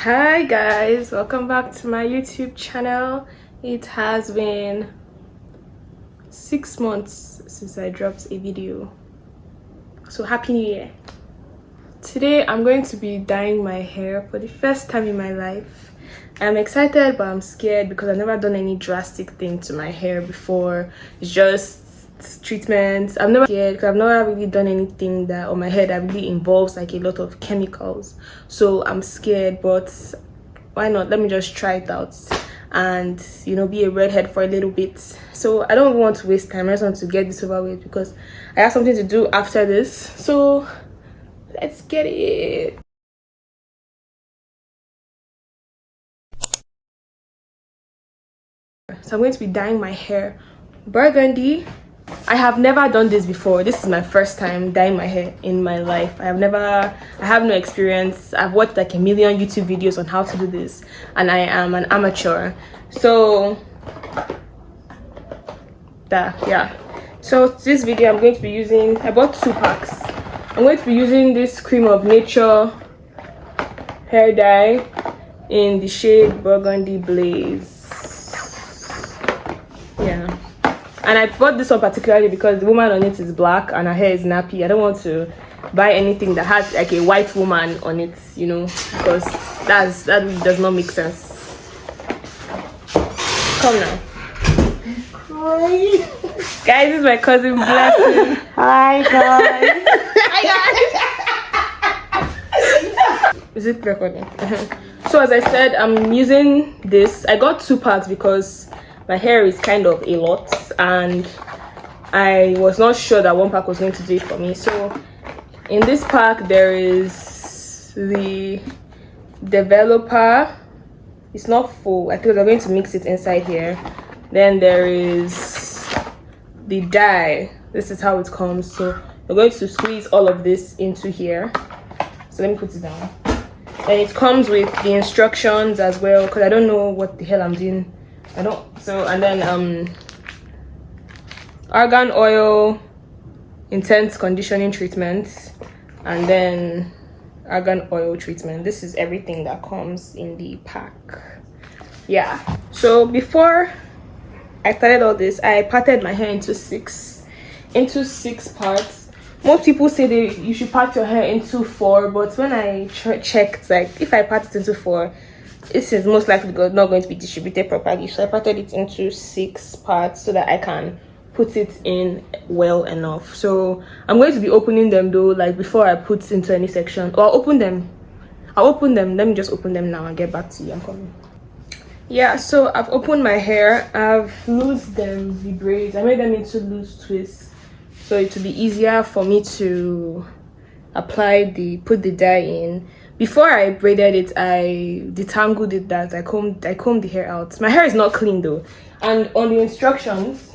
Hi guys, welcome back to my YouTube channel. It has been 6 months since I dropped a video, so happy new year. Today I'm going to be dyeing my hair for the first time in my life. I'm excited but I'm scared because I've never done any drastic thing to my hair before. It's just treatments. I'm never scared because I've never really done anything that on my hair that really involves like a lot of chemicals, so I'm scared, but why not? Let me just try it out and be a redhead for a little bit. So I don't want to waste time. I just want to get this over with because I have something to do after this, so let's get it. So I'm going to be dyeing my hair burgundy. I have never done this before. This is my first time dyeing my hair in my life. I have no experience. I've watched like a million YouTube videos on how to do this and I am an amateur. So so this video I'm going to be using, I bought 2 packs. I'm going to be using this Crème of Nature hair dye in the shade Burgundy Blaze. And I bought this one particularly because the woman on it is black and her hair is nappy. I don't want to buy anything that has like a white woman on it, because that really does not make sense. Come now. Hi. Guys, this is my cousin Blessing. Hi guys. Hi guys. Is it recording? So as I said, I'm using this. I got 2 packs because my hair is kind of a lot and I was not sure that 1 pack was going to do it for me. So in this pack there is the developer. It's not full. I think I'm going to mix it inside here. Then there is the dye. This is how it comes. So we're going to squeeze all of this into here. So let me put it down. And it comes with the instructions as well because I don't know what the hell I'm doing. And then argan oil, intense conditioning treatment, and then argan oil treatment. This is everything that comes in the pack. So before I started all this, I parted my hair into six parts. Most people say you should part your hair into 4, but when I checked, like if I part it into 4, this is most likely not going to be distributed properly, so I parted it into 6 parts so that I can put it in well enough. So I'm going to be opening them though, like before I put into any section, or I'll open them. Let me just open them now and get back to you. I'm coming. So I've opened my hair. I've loosed them, the braids. I made them into loose twists so it will be easier for me to put the dye in. Before I braided it, I detangled it. I combed the hair out. My hair is not clean though, and on the instructions,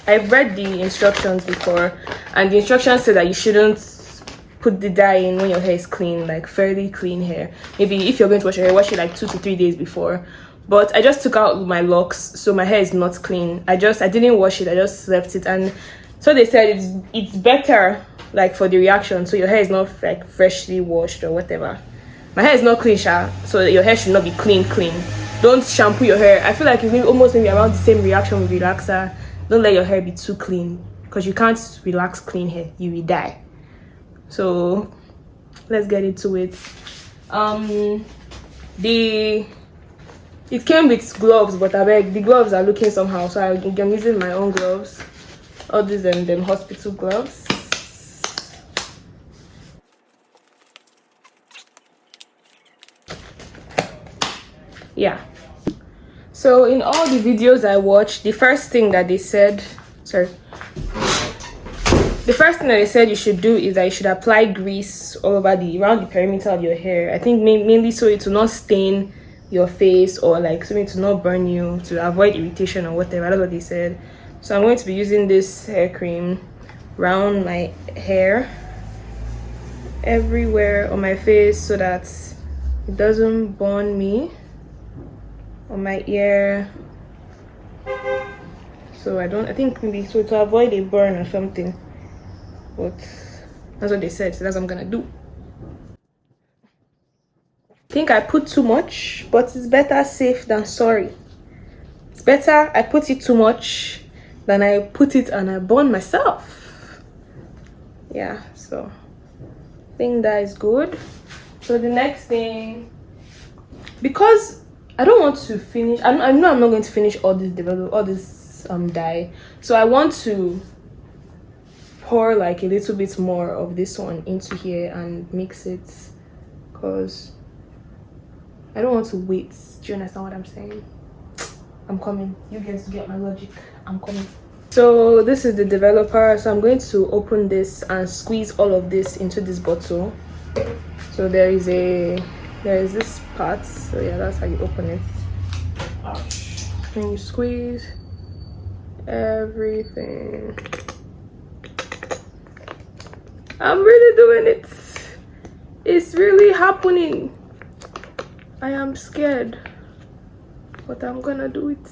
I've read the instructions before, and the instructions say that you shouldn't put the dye in when your hair is clean, like fairly clean hair. Maybe if you're going to wash your hair, wash it like 2 to 3 days before. But I just took out my locks, so my hair is not clean. I didn't wash it. I just left it, and so they said it's better like for the reaction, so your hair is not like freshly washed or whatever. My hair is not clean, so your hair should not be clean. Don't shampoo your hair. I feel like it's almost maybe around the same reaction with relaxer. Don't let your hair be too clean because you can't relax clean hair, you will die. So let's get into it. It came with gloves, but I beg, the gloves are looking somehow, so I'm using my own gloves. All these them hospital gloves. So in all the videos I watched, the first thing that they said you should do is that you should apply grease all over around the perimeter of your hair. I think mainly so it will not stain your face or like something to not burn you, to avoid irritation or whatever. That's what they said. So I'm going to be using this hair cream around my hair, everywhere on my face, so that it doesn't burn me, on my ear. So I think maybe so to avoid a burn or something, but that's what they said, so that's what I'm gonna do. think I put too much, but it's better safe than sorry. It's better I put it too much than I put it and I burn myself. Yeah, so I think that is good. So the next thing, because I don't want to finish, I know I'm not going to finish all this dye, so I want to pour like a little bit more of this one into here and mix it, because I don't want to wait. Do you understand what I'm saying? I'm coming. You guys get my logic. I'm coming. So this is the developer, so I'm going to open this and squeeze all of this into this bottle. So there is this part, so yeah, that's how you open it. And you squeeze everything. I'm really doing it. It's really happening. I am scared, but I'm gonna do it.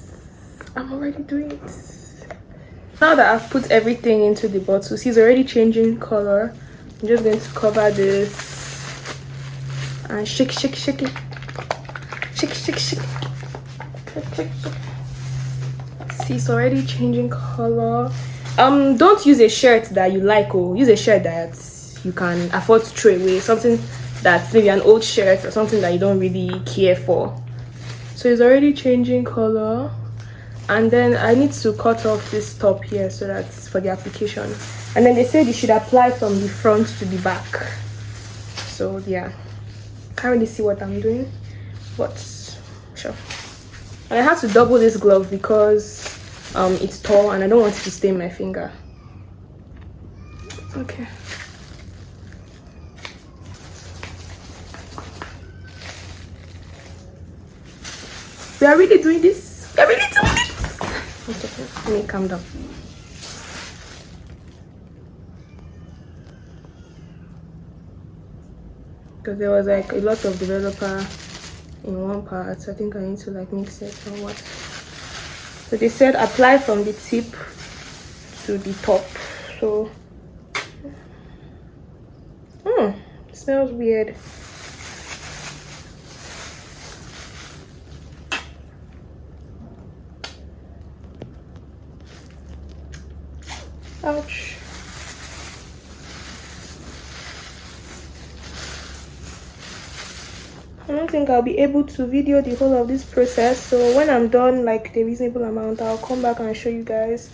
I'm already doing it. Now that I've put everything into the bottle, see, it's already changing color. I'm just going to cover this and shake it. Shake. See, it's already changing color. Don't use a shirt that you like, or use a shirt that you can afford to throw away, something that's maybe an old shirt or something that you don't really care for. So it's already changing color, and then I need to cut off this top here, so that's for the application. And then they said you should apply from the front to the back. So yeah, can't really see what I'm doing, but sure. And I have to double this glove because it's tall and I don't want it to stain my finger. Okay. We are really doing this. We are really doing this. Okay, let me calm down. Because there was like a lot of developer in one part, so I think I need to like mix it or what. So they said apply from the tip to the top. So it smells weird. Ouch. I don't think I'll be able to video the whole of this process, so when I'm done like the reasonable amount, I'll come back and show you guys.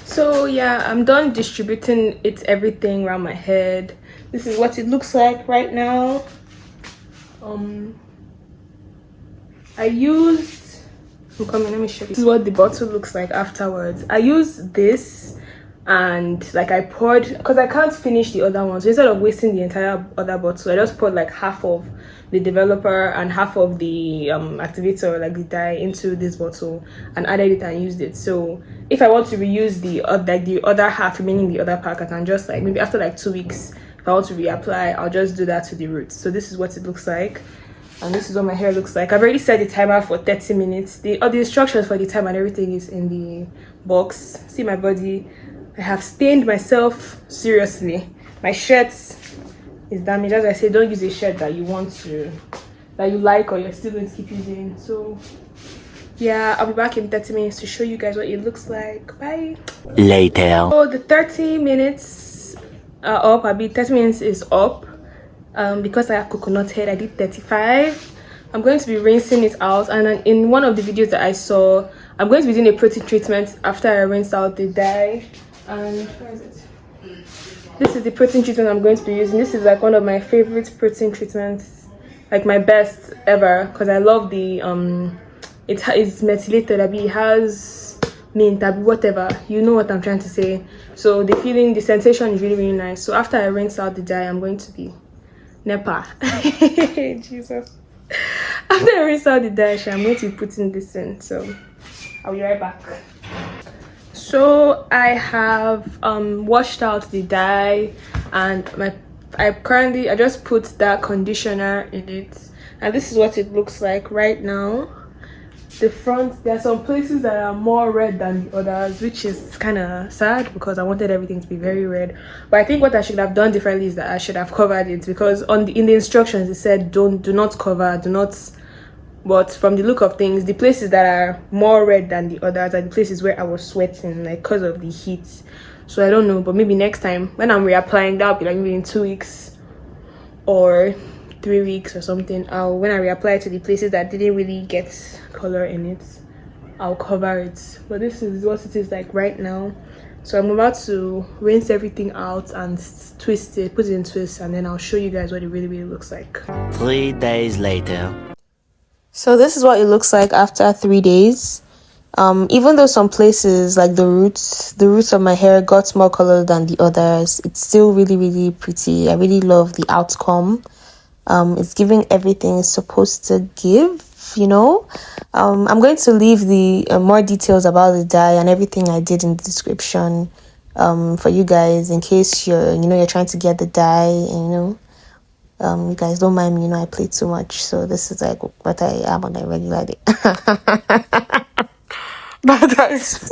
So yeah, I'm done distributing everything around my head. This is what it looks like right now. I used, I'm coming, let me show you. This is what the bottle looks like afterwards. I used this and like I poured, because I can't finish the other one, so instead of wasting the entire other bottle, I just poured like half of the developer and half of the activator, like the dye, into this bottle and added it and used it. So if I want to reuse the other half remaining, the other pack, I can just like maybe after like 2 weeks, if I want to reapply, I'll just do that to the roots. So this is what it looks like, and this is what my hair looks like. I've already set the timer for 30 minutes. All the instructions for the time and everything is in the box. See my body, I have stained myself seriously. My shirt is damaged. As I say, don't use a shirt that you want to, that you like, or you're still going to keep using. So yeah, I'll be back in 30 minutes to show you guys what it looks like. Bye. Later. So the 30 minutes are up. 30 minutes is up. Because I have coconut head, I did 35. I'm going to be rinsing it out, and in one of the videos that I saw, I'm going to be doing a protein treatment after I rinse out the dye. And where is it? This is the protein treatment I'm going to be using. This is like one of my favorite protein treatments, like my best ever, because I love the it's methylated. It has mint, whatever, you know what I'm trying to say. So the feeling, the sensation is really, really nice. So after I rinse out the dye, I'm going to be Nepa. Jesus. After I rinse out the dye, I'm going to be putting this in. So I'll be right back. So I have washed out the dye, and I just put that conditioner in it, and this is what it looks like right now. the front, there are some places that are more red than the others, which is kind of sad because I wanted everything to be very red. But I think what I should have done differently is that I should have covered it, because in the instructions it said do not cover, do not. But from the look of things, the places that are more red than the others are the places where I was sweating, like because of the heat. So I don't know, but maybe next time when I'm reapplying, that'll be like maybe in 2 weeks or 3 weeks or something. When I reapply to the places that didn't really get color in it, I'll cover it. But this is what it is like right now. So I'm about to rinse everything out and twist it, put it in twists, and then I'll show you guys what it really looks like. 3 days later. So this is what it looks like after 3 days. Even though some places like the roots of my hair got more color than the others, it's still really pretty. I really love the outcome. It's giving everything it's supposed to give, you know. I'm going to leave the more details about the dye and everything I did in the description for you guys, in case you're trying to get the dye, and you guys don't mind me, I play too much, so this is like what I am on a regular day. But guys,